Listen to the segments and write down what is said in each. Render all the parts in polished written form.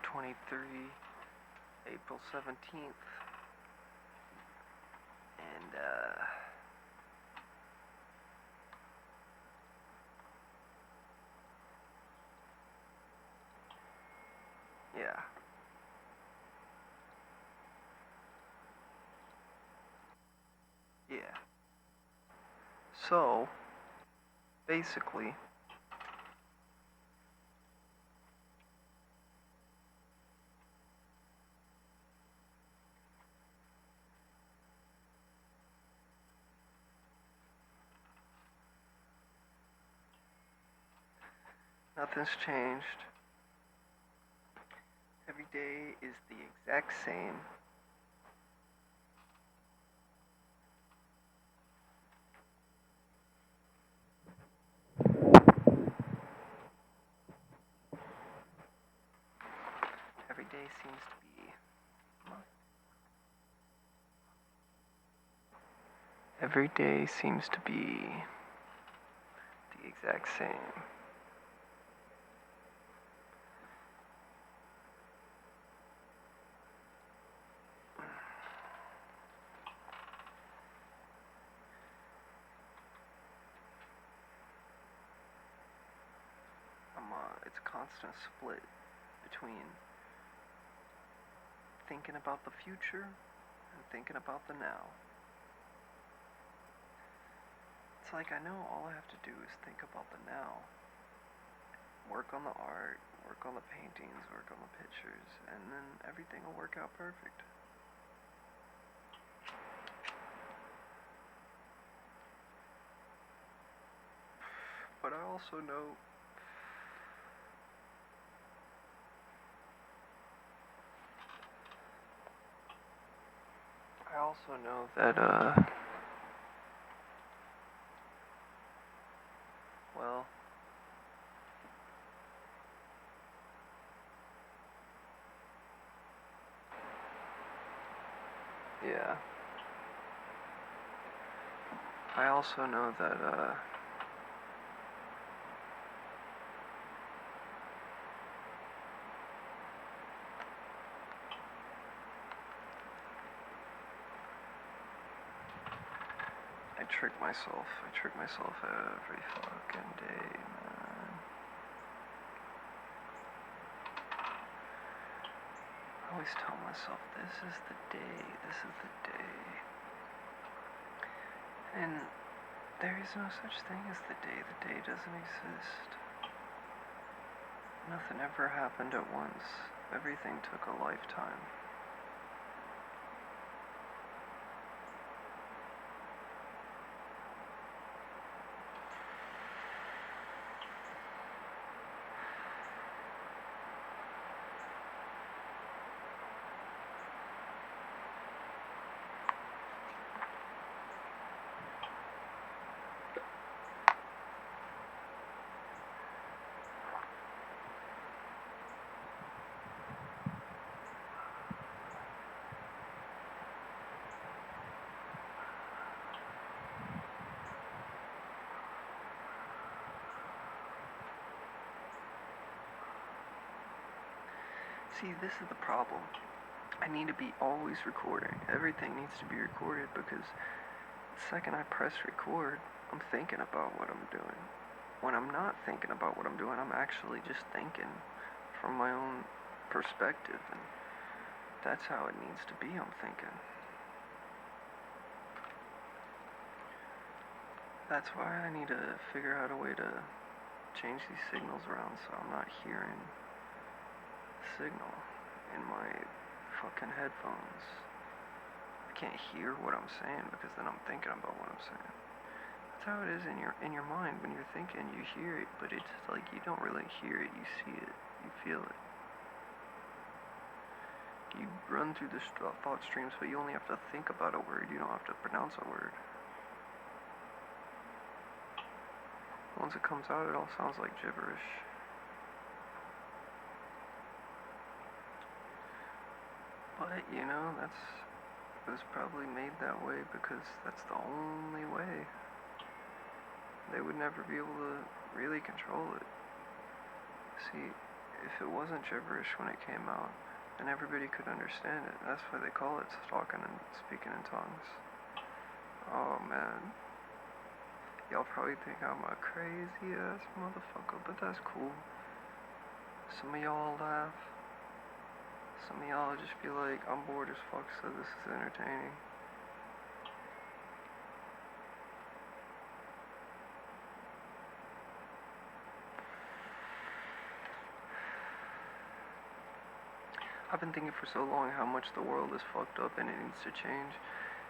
12:23, April 17th, and yeah. Yeah. So, basically, nothing's changed. Every day is the exact same. Every day seems to be. Every day seems to be the exact same. It's a constant split between thinking about the future and thinking about the now. It's like I know all I have to do is think about the now. Work on the art, work on the paintings, work on the pictures, and then everything will work out perfect. But I also know that well, yeah. I also know that I trick myself every fucking day, man. I always tell myself, this is the day. And there is no such thing as the day. The day doesn't exist. Nothing ever happened at once. Everything took a lifetime. See, this is the problem. I need to be always recording. Everything needs to be recorded because the second I press record, I'm thinking about what I'm doing. When I'm not thinking about what I'm doing, I'm actually just thinking from my own perspective, and that's how it needs to be, I'm thinking. That's why I need to figure out a way to change these signals around so I'm not hearing signal in my fucking headphones. I can't hear what I'm saying because then I'm thinking about what I'm saying. That's how it is in your mind. When you're thinking, you hear it, but it's like you don't really hear it. You see it. You feel it. You run through the thought streams, but you only have to think about a word. You don't have to pronounce a word. Once it comes out, it all sounds like gibberish. But, it was probably made that way because that's the only way. They would never be able to really control it. See, if it wasn't gibberish when it came out, and everybody could understand it. That's why they call it talking and speaking in tongues. Oh man. Y'all probably think I'm a crazy ass motherfucker, but that's cool. Some of y'all laugh. Some of y'all just be like, I'm bored as fuck, so this is entertaining. I've been thinking for so long how much the world is fucked up and it needs to change.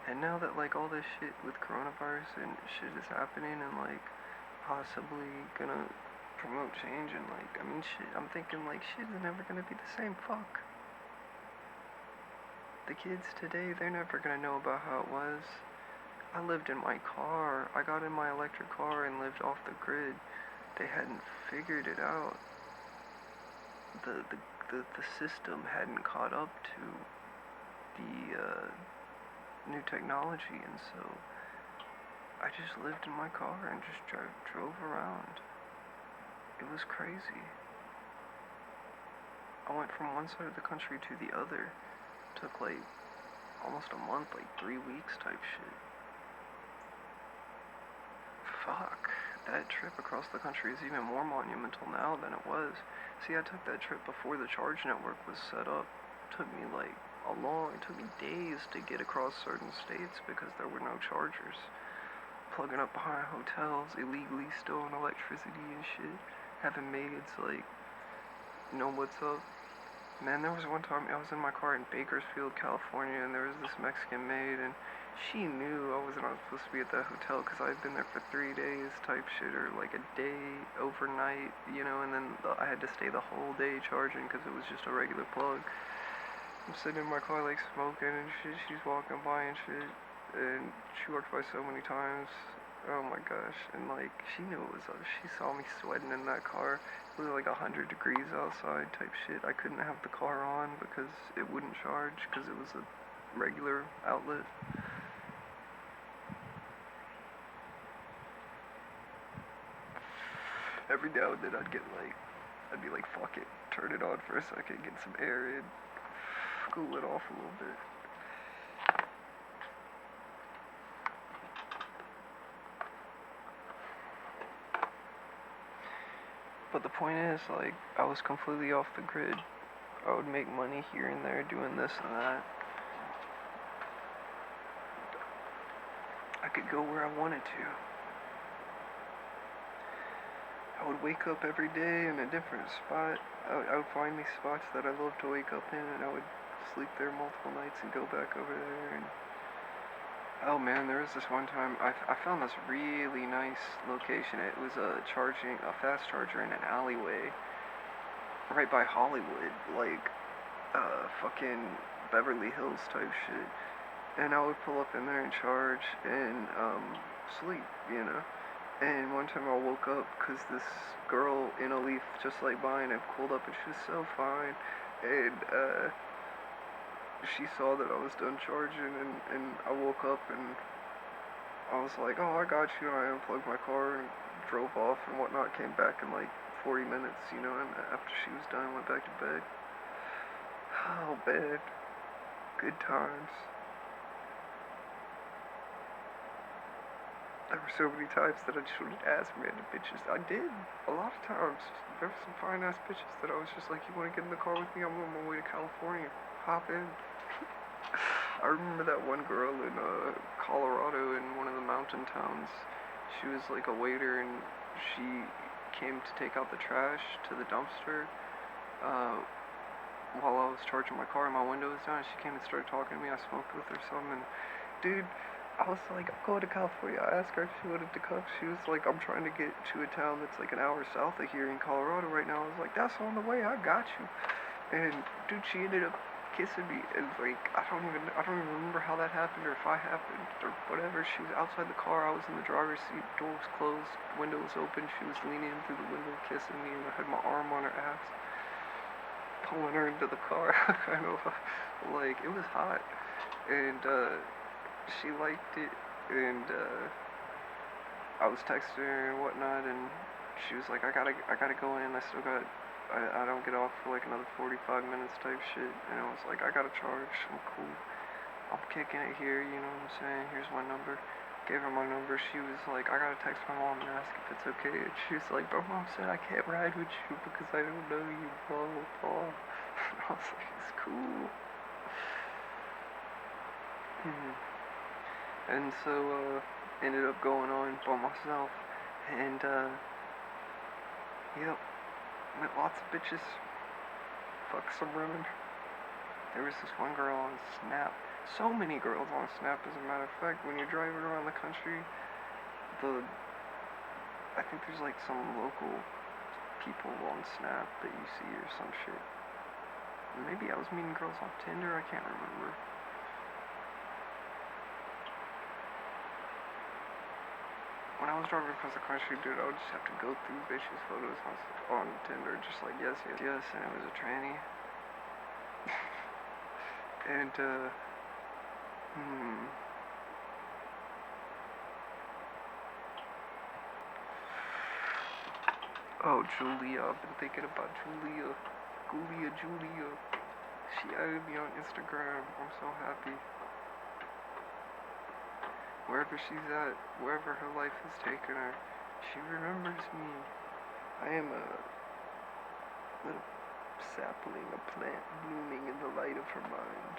And now that like all this shit with coronavirus and shit is happening and like possibly gonna promote change and like, I mean shit, I'm thinking like shit is never gonna be the same. Fuck. The kids today, they're never gonna know about how it was. I lived in my car. I got in my electric car and lived off the grid. They hadn't figured it out. The system hadn't caught up to the new technology, and so I just lived in my car and just drove around. It was crazy. I went from one side of the country to the other. Took like almost a month, like 3 weeks type shit. Fuck. That trip across the country is even more monumental now than it was. See, I took that trip before the charge network was set up. It took me like it took me days to get across certain states because there were no chargers. Plugging up behind hotels, illegally stolen electricity and shit. Having maids like know what's up. Man, there was one time I was in my car in Bakersfield, California, and there was this Mexican maid, and she knew I wasn't supposed to be at that hotel because I had been there for 3 days type shit, or like a day overnight, you know, and then I had to stay the whole day charging because it was just a regular plug. I'm sitting in my car like smoking and shit, she's walking by and shit, and she walked by so many times. Oh my gosh, and like, she knew it was up. She saw me sweating in that car. It was like 100 degrees outside type shit. I couldn't have the car on because it wouldn't charge because it was a regular outlet. Every now and then I'd be like, fuck it, turn it on for a second, get some air in, cool it off a little bit. But the point is, like, I was completely off the grid. I would make money here and there doing this and that. I could go where I wanted to. I would wake up every day in a different spot. I would find these spots that I love to wake up in, and I would sleep there multiple nights and go back over there. And oh man, there was this one time I found this really nice location. It was a fast charger in an alleyway right by Hollywood, like fucking Beverly Hills type shit. And I would pull up in there and charge and sleep, you know. And one time I woke up because this girl in a Leaf just like mine had pulled up and she was so fine. And she saw that I was done charging and I woke up and I was like, oh, I got you. And I unplugged my car and drove off and whatnot. Came back in like 40 minutes, you know, and after she was done, went back to bed. Oh, bed. Good times. There were so many times that I just wanted to ask random bitches. I did. A lot of times. There were some fine ass bitches that I was just like, you want to get in the car with me? I'm on my way to California. Hop in. I remember that one girl in Colorado in one of the mountain towns. She was like a waiter and she came to take out the trash to the dumpster while I was charging my car and my window was down. She came and started talking to me. I smoked with her some and dude, I was like, I'm going to California. I asked her if she wanted to come. She was like, I'm trying to get to a town that's like an hour south of here in Colorado right now. I was like, that's on the way. I got you. And dude, she ended up kissing me, and like I don't even remember how that happened or if I happened or whatever. She was outside the car. I was in the driver's seat. Door was closed. Window was open. She was leaning in through the window, kissing me, and I had my arm on her ass, pulling her into the car. Kind of like it was hot, and she liked it, and I was texting her and whatnot, and she was like, I gotta go in. I still got I don't get off for like another 45 minutes type shit. And I was like, I got a charge. I'm cool. I'm kicking it here, you know what I'm saying? Here's my number. Gave her my number. She was like, I gotta text my mom and ask if it's okay. And she was like, but mom said I can't ride with you because I don't know you, blah, blah, blah. And I was like, it's cool. And so, ended up going on by myself. And, yep, met lots of bitches. Fucked some women. There was this one girl on Snap. So many girls on Snap, as a matter of fact. When you're driving around the country, I think there's like some local people on Snap that you see or some shit. Maybe I was meeting girls on Tinder, I can't remember. When I was driving across the country, dude, I would just have to go through bitches' photos on Tinder, just like, yes, yes, yes, and it was a tranny. And, Oh, Julia, I've been thinking about Julia. Julia. She added me on Instagram. I'm so happy. Wherever she's at, wherever her life has taken her, she remembers me. I am a little sapling, a plant blooming in the light of her mind.